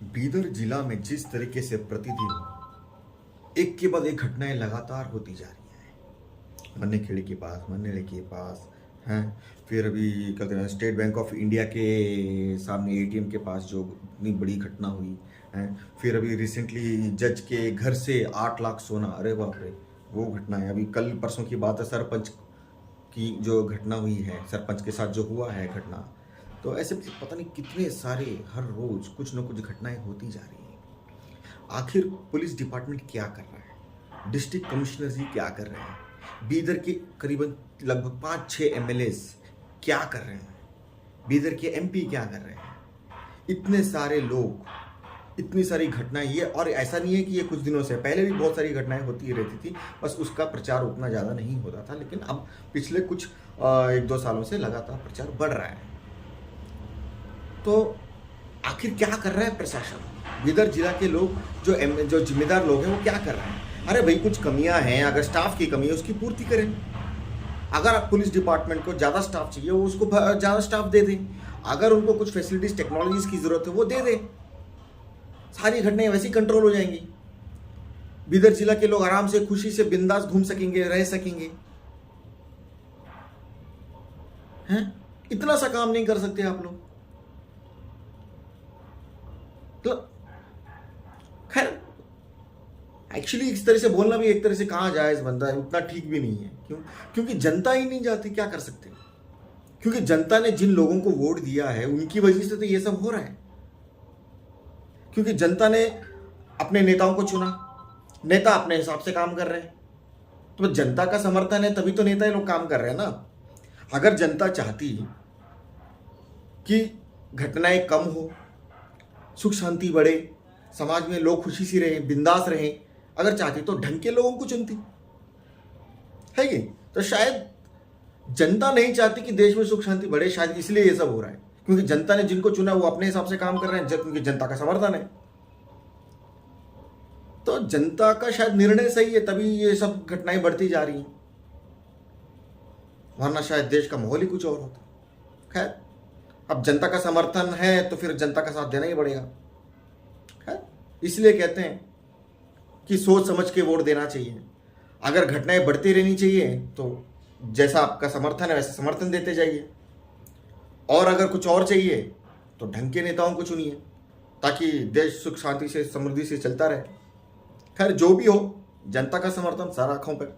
बीदर जिला में जिस तरीके से प्रतिदिन एक के बाद एक घटनाएं लगातार होती जा रही हैं, मन्नेखेड़ी के पास, मन्नेरे के पास हैं, फिर अभी क्या कहते हैं स्टेट बैंक ऑफ इंडिया के सामने एटीएम के पास जो इतनी बड़ी घटना हुई है, फिर अभी रिसेंटली जज के घर से 8 लाख सोना, अरे बाप रे, वो घटना है। अभी कल परसों की बात है, सरपंच की जो घटना हुई है, सरपंच के साथ जो हुआ है घटना। तो ऐसे पता नहीं कितने सारे हर रोज कुछ न कुछ घटनाएं होती जा रही हैं। आखिर पुलिस डिपार्टमेंट क्या कर रहा है, डिस्ट्रिक्ट कमिश्नर जी क्या कर रहे हैं, बीदर के करीबन लगभग 5-6 एमएलएस क्या कर रहे हैं, बीदर के एमपी क्या कर रहे हैं, इतने सारे लोग, इतनी सारी घटनाएं। ये और ऐसा नहीं है कि ये कुछ दिनों से, पहले भी बहुत सारी घटनाएं होती रहती थी, बस उसका प्रचार उतना ज़्यादा नहीं होता था, लेकिन अब पिछले कुछ 1-2 सालों से लगातार प्रचार बढ़ रहा है। तो आखिर क्या कर रहा है प्रशासन, बीदर जिला के लोग, जो जिम्मेदार लोग हैं वो क्या कर रहे हैं? अरे भाई, कुछ कमियां हैं, अगर स्टाफ की कमी है उसकी पूर्ति करें। अगर आप पुलिस डिपार्टमेंट को ज़्यादा स्टाफ चाहिए वो उसको ज़्यादा स्टाफ दे दें। अगर उनको कुछ फैसिलिटीज़, टेक्नोलॉजीज़ की ज़रूरत है वो दे दें। सारी घटनाएं वैसे ही कंट्रोल हो जाएंगी। बीदर जिला के लोग आराम से, खुशी से, बिंदास घूम सकेंगे, रह सकेंगे। हैं? इतना सा काम नहीं कर सकते आप लोग? तो खैर, एक्चुअली इस तरह से बोलना भी एक तरह से कहाँ जायज बनता है, उतना ठीक भी नहीं है। क्यों? क्योंकि जनता ही नहीं जाती, क्या कर सकते हैं? क्योंकि जनता ने जिन लोगों को वोट दिया है उनकी वजह से तो ये सब हो रहा है। क्योंकि जनता ने अपने नेताओं को चुना, नेता अपने हिसाब से काम कर रहे हैं, तो जनता का समर्थन है तभी तो नेता लोग काम कर रहे हैं ना। अगर जनता चाहती कि घटनाएं कम हो, सुख शांति बढ़े, समाज में लोग खुशी से रहें, बिंदास रहें, अगर चाहती तो ढंग के लोगों को चुनती है कि? तो शायद जनता नहीं चाहती कि देश में सुख शांति बढ़े, शायद इसलिए ये सब हो रहा है। क्योंकि जनता ने जिनको चुना वो अपने हिसाब से काम कर रहे हैं, क्योंकि जनता का समर्थन है। तो जनता का शायद निर्णय सही है, तभी ये सब घटनाएं बढ़ती जा रही हैं, वरना शायद देश का माहौल ही कुछ और होता। खैर, अब जनता का समर्थन है तो फिर जनता का साथ देना ही पड़ेगा। खैर, इसलिए कहते हैं कि सोच समझ के वोट देना चाहिए। अगर घटनाएं बढ़ती रहनी चाहिए तो जैसा आपका समर्थन है वैसे समर्थन देते जाइए, और अगर कुछ और चाहिए तो ढंग के नेताओं को चुनिए, ताकि देश सुख शांति से, समृद्धि से चलता रहे। खैर, जो भी हो, जनता का समर्थन सर आंखों पर।